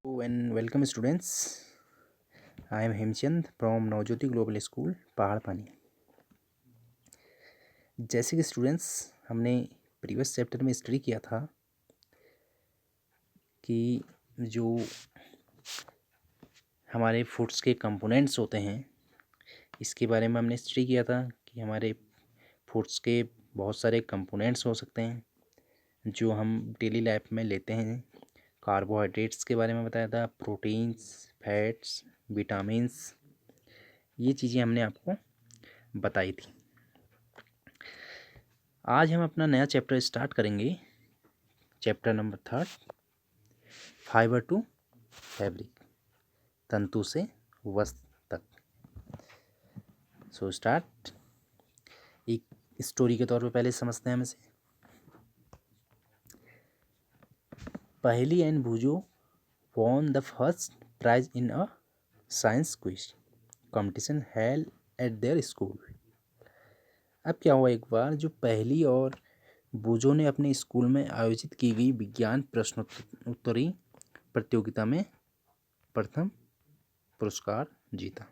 Hello and welcome students. I am Hemchand from Navjyoti Global School, पहाड़ पानी। जैसे कि स्टूडेंट्स हमने प्रीवियस चैप्टर में स्टडी किया था कि जो हमारे फूड्स के कंपोनेंट्स होते हैं इसके बारे में हमने स्टडी किया था कि हमारे फूड्स के बहुत सारे कंपोनेंट्स हो सकते हैं जो हम डेली लाइफ में लेते हैं। कार्बोहाइड्रेट्स के बारे में बताया था, प्रोटीन्स, फैट्स, विटामिन्स, ये चीज़ें हमने आपको बताई थी। आज हम अपना नया चैप्टर स्टार्ट करेंगे, chapter number 3, fibre to fabric, तंतु से वस्त्र तक। So start. एक स्टोरी के तौर पे पहले समझते हैं हम इसे। पहेली and भूजो won the first prize in a science quiz competition held at their school। अब क्या हुआ, एक बार जो पहली और बूजो ने अपने स्कूल में आयोजित की गई विज्ञान प्रश्नोत्तरी प्रतियोगिता में प्रथम पुरस्कार जीता।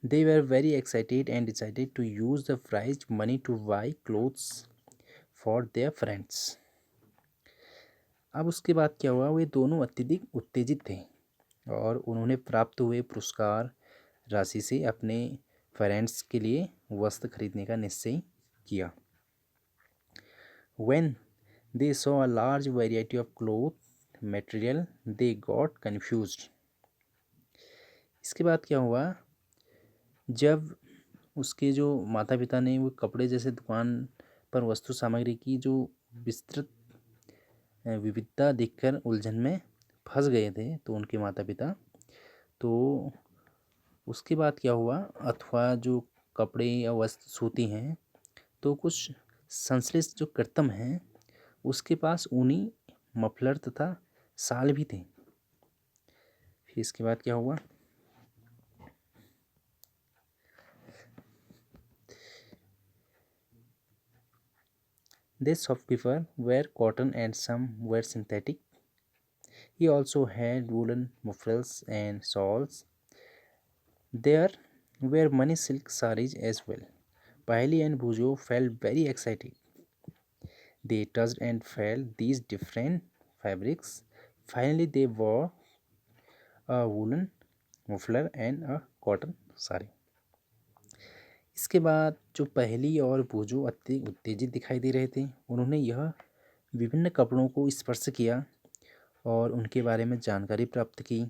They were very excited and decided to use the prize money to buy clothes for their friends। अब उसके बाद क्या हुआ, वे दोनों अत्यधिक उत्तेजित थे और उन्होंने प्राप्त हुए पुरस्कार राशि से अपने फ्रेंड्स के लिए वस्त्र खरीदने का निश्चय किया। When they saw a large variety of cloth material, they got confused। इसके बाद क्या हुआ, जब उसके जो माता पिता ने वो कपड़े जैसे दुकान पर वस्तु सामग्री की जो विस्तृत विविधता देखकर उलझन में फंस गए थे तो उनके माता पिता, तो उसके बाद क्या हुआ, अथवा जो कपड़े या वस्त्र सूती हैं तो कुछ संश्लिष्ट जो कृत्रिम हैं उसके पास ऊनी मफलर तथा शाल भी थे। फिर इसके बाद क्या हुआ, This shopkeeper were cotton and some were synthetic। He also had woolen mufflers and shawls। There were many silk sarees as well। Paheli and Bhujo felt very excited। They touched and felt these different fabrics। Finally they wore a woolen muffler and a cotton saree। इसके बाद जो पहली और भूजो अत्यधिक उत्तेजित दिखाई दे रहे थे, उन्होंने यह विभिन्न कपड़ों को स्पर्श किया और उनके बारे में जानकारी प्राप्त की।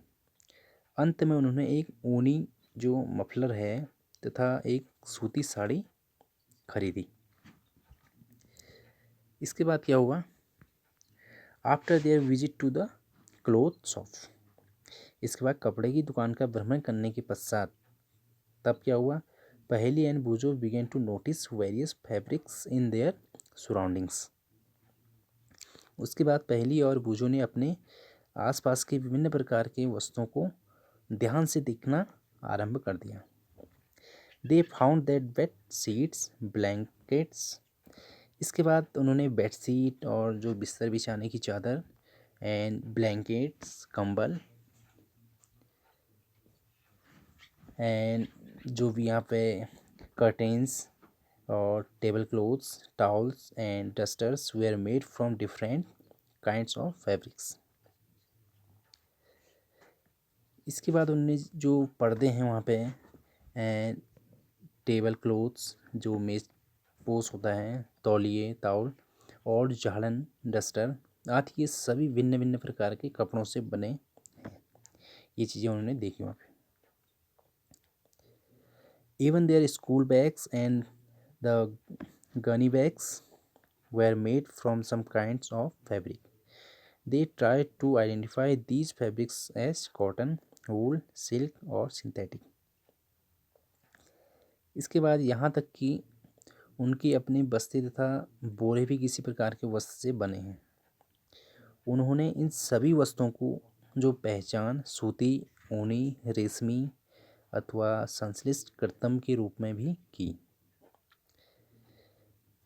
अंत में उन्होंने एक ऊनी जो मफलर है तथा एक सूती साड़ी खरीदी। इसके बाद क्या हुआ, after their visit to the cloth shop, इसके बाद कपड़े की दुकान का भ्रमण करने के पश्चात तब क्या हुआ, Paheli and Boojho begin to notice various fabrics in their surroundings. उसके बाद पहेली और बूजो ने अपने आसपास के विभिन्न प्रकार के वस्तुओं को ध्यान से देखना आरंभ कर दिया। They found that bed sheets, blankets, इसके बाद उन्होंने बेडशीट और जो बिस्तर बिछाने की चादर एंड ब्लैंकेट्स, कंबल एंड जो भी यहाँ पे कर्टेंस और table clothes, towels and dusters were made from different kinds of fabrics. इसके बाद उन्होंने जो पर्दे हैं वहाँ पे एंड टेबल क्लोथ्स, जो मेज पोस होता है, तौलिए, ताउल और झाड़न, डस्टर आदि ये सभी भिन्न भिन्न प्रकार के कपड़ों से बने हैं। ये चीज़ें उन्होंने देखी वहाँ पे। Even their school bags and the gunny bags were made from some kinds of fabric। They tried to identify these fabrics as cotton, wool, silk और synthetic। इसके बाद यहाँ तक कि उनके अपने बस्ते तथा बोरे भी किसी प्रकार के वस्त्र से बने हैं। उन्होंने इन सभी वस्तुओं को जो पहचान सूती, ऊनी, रेशमी अथवा संश्लिष्ट कृत्रिम के रूप में भी की।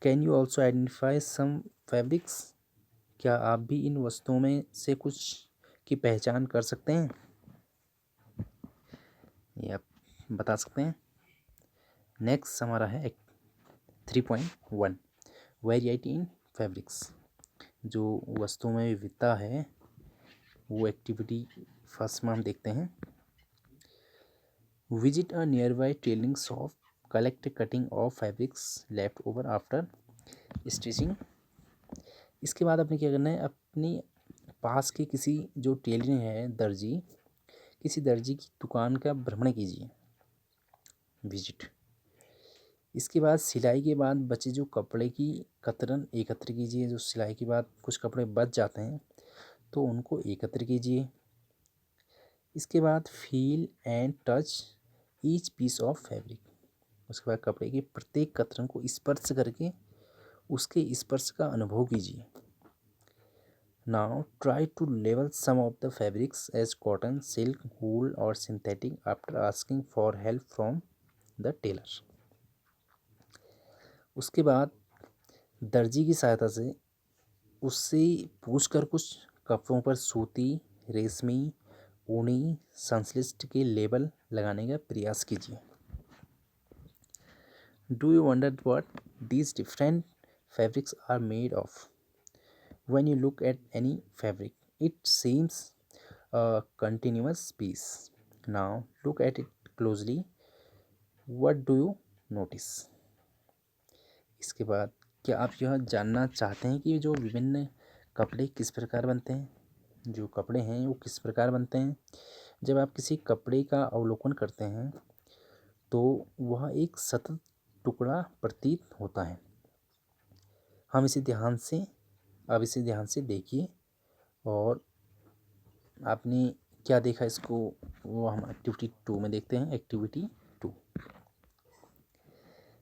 Can you also identify some fabrics, क्या आप भी इन वस्तुओं में से कुछ की पहचान कर सकते हैं या बता सकते हैं? नेक्स्ट हमारा है 3.1 वेरिएटी इन फैब्रिक्स। जो वस्तुओं में विविधता है वो एक्टिविटी फर्स्ट में हम देखते हैं। Visit a near by tailoring shop, collect cutting of fabrics left over after stitching. इसके बाद अपने क्या करना है, अपनी पास के किसी जो टेलरिंग है दर्जी, किसी दर्जी की दुकान का भ्रमण कीजिए, विजिट। इसके बाद सिलाई के बाद बचे जो कपड़े की कतरन एकत्र कीजिए। जो सिलाई के बाद कुछ कपड़े बच जाते हैं तो उनको एकत्र कीजिए। इसके बाद feel and touch each piece of fabric. उसके बाद कपड़े के प्रत्येक कतरन को स्पर्श करके उसके स्पर्श का अनुभव कीजिए। Now try to level some of the fabrics as cotton, silk, wool और synthetic after asking for help from the tailor. उसके बाद दर्जी की सहायता से उससे पूछकर कुछ कपड़ों पर सूती, रेशमी, ऊनी, संश्लिष्ट के लेबल लगाने का प्रयास कीजिए। Do you wonder what these different fabrics are made of? When you look at any fabric, it seems a continuous piece. Now look at it closely. What do you notice? इसके बाद क्या आप यह जानना चाहते हैं कि जो विभिन्न कपड़े किस प्रकार बनते हैं? जो कपड़े हैं वो किस प्रकार बनते हैं? जब आप किसी कपड़े का अवलोकन करते हैं तो वह एक सतत टुकड़ा प्रतीत होता है। हम इसे ध्यान से अब इसे ध्यान से देखिए और आपने क्या देखा इसको वो हम एक्टिविटी 2 में देखते हैं। Activity 2,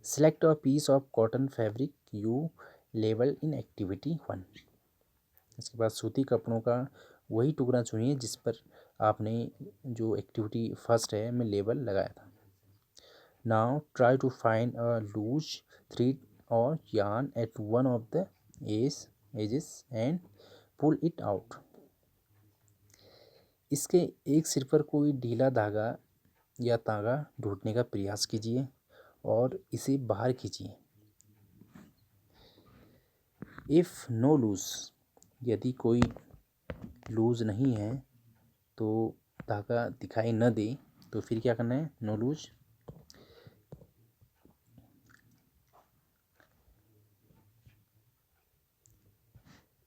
select a piece of cotton fabric you label in activity 1। इसके बाद सूती कपड़ों का वही टुकड़ा चुनिए जिस पर आपने जो एक्टिविटी फर्स्ट है में लेबल लगाया था। Now try to find a loose thread और yarn at one of the edges and pull it out. इसके एक सिर पर कोई ढीला धागा या तागा ढूंढने का प्रयास कीजिए और इसे बाहर खींचिए। इफ़ नो लूज, यदि कोई लूज नहीं है तो धागा दिखाई न दे तो फिर क्या करना है, no loose.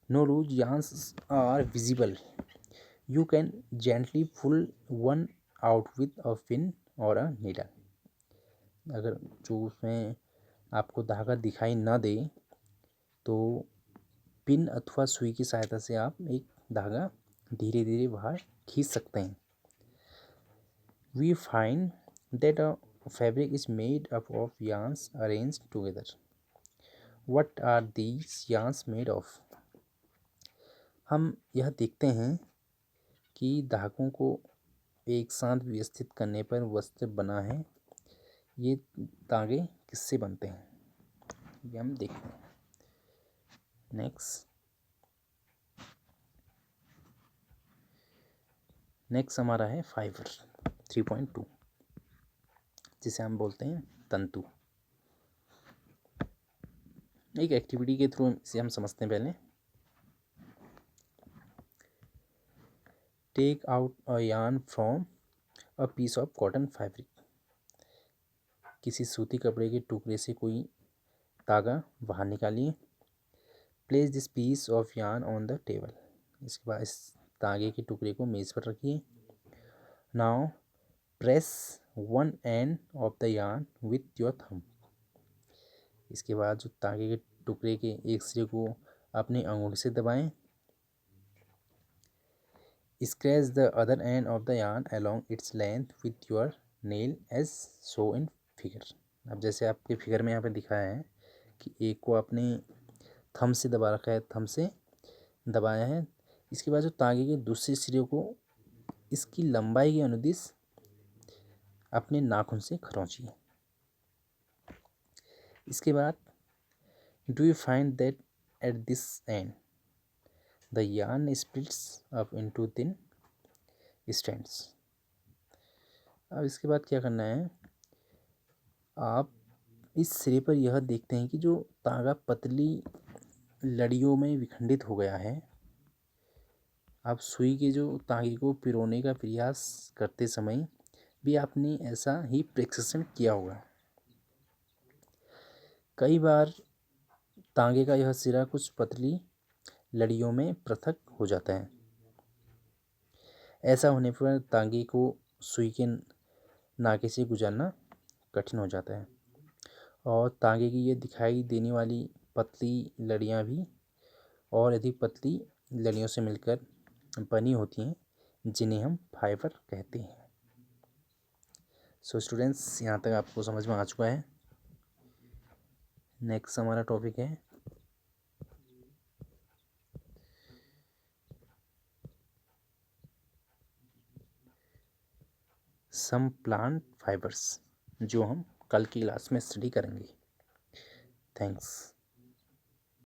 No loose yarns are visible, you can gently pull one out with a pin और अ नीडल। अगर जो उसमें आपको धागा दिखाई ना दे तो पिन अथवा सुई की सहायता से आप एक धागा धीरे धीरे बाहर खींच सकते हैं। We find that a fabric is made up of yarns arranged together. What are these yarns made of? हम यह देखते हैं कि धागों को एक साथ व्यवस्थित करने पर वस्त्र बना है। ये धागे किससे बनते हैं ये हम देखते हैं। नेक्स्ट हमारा है फाइबर 3.2, जिसे हम बोलते हैं तंतु। एक एक्टिविटी के थ्रू इसे हम समझते हैं। पहले take out a yarn from a piece of cotton fabric. किसी सूती कपड़े के टुकड़े से कोई धागा बाहर निकालिए। Place this piece of yarn on the table. इसके बाद इस धागे के टुकड़े को मेज पर रखिए। Now press one end of the yarn with your thumb. इसके बाद जो धागे के टुकड़े के एक सिरे को अपनी अंगुली से दबाएं। Scratch the other end of the yarn along its length with your nail as shown in figure। अब जैसे आपके फिगर में यहाँ पे दिखाया है कि एक को आपने थंब से दबा रखा है, थंब से दबाया है। इसके बाद जो तागे के दूसरे सिरे को इसकी लंबाई के अनुदिश अपने नाखून से खरोंचिए। इसके बाद do you find that at this and, the yarn splits up into thin strands। अब इसके बाद क्या करना है, आप इस सिरे पर यह देखते हैं कि जो तागा पतली लड़ियों में विखंडित हो गया है। आप सुई के जो तागे को पिरोने का प्रयास करते समय भी आपने ऐसा ही प्रेक्षण किया होगा। कई बार तागे का यह सिरा कुछ पतली लड़ियों में पृथक हो जाता है। ऐसा होने पर तागे को सुई के नाके से गुजारना कठिन हो जाता है और तागे की ये दिखाई देने वाली पतली लड़ियाँ भी और अधिक पतली लड़ियों से मिलकर बनी होती हैं, जिन्हें हम फाइबर कहते हैं। सो स्टूडेंट्स, यहाँ तक आपको समझ में आ चुका है। नेक्स्ट हमारा टॉपिक है सम प्लांट फाइबर्स, जो हम कल की क्लास में स्टडी करेंगे। थैंक्स।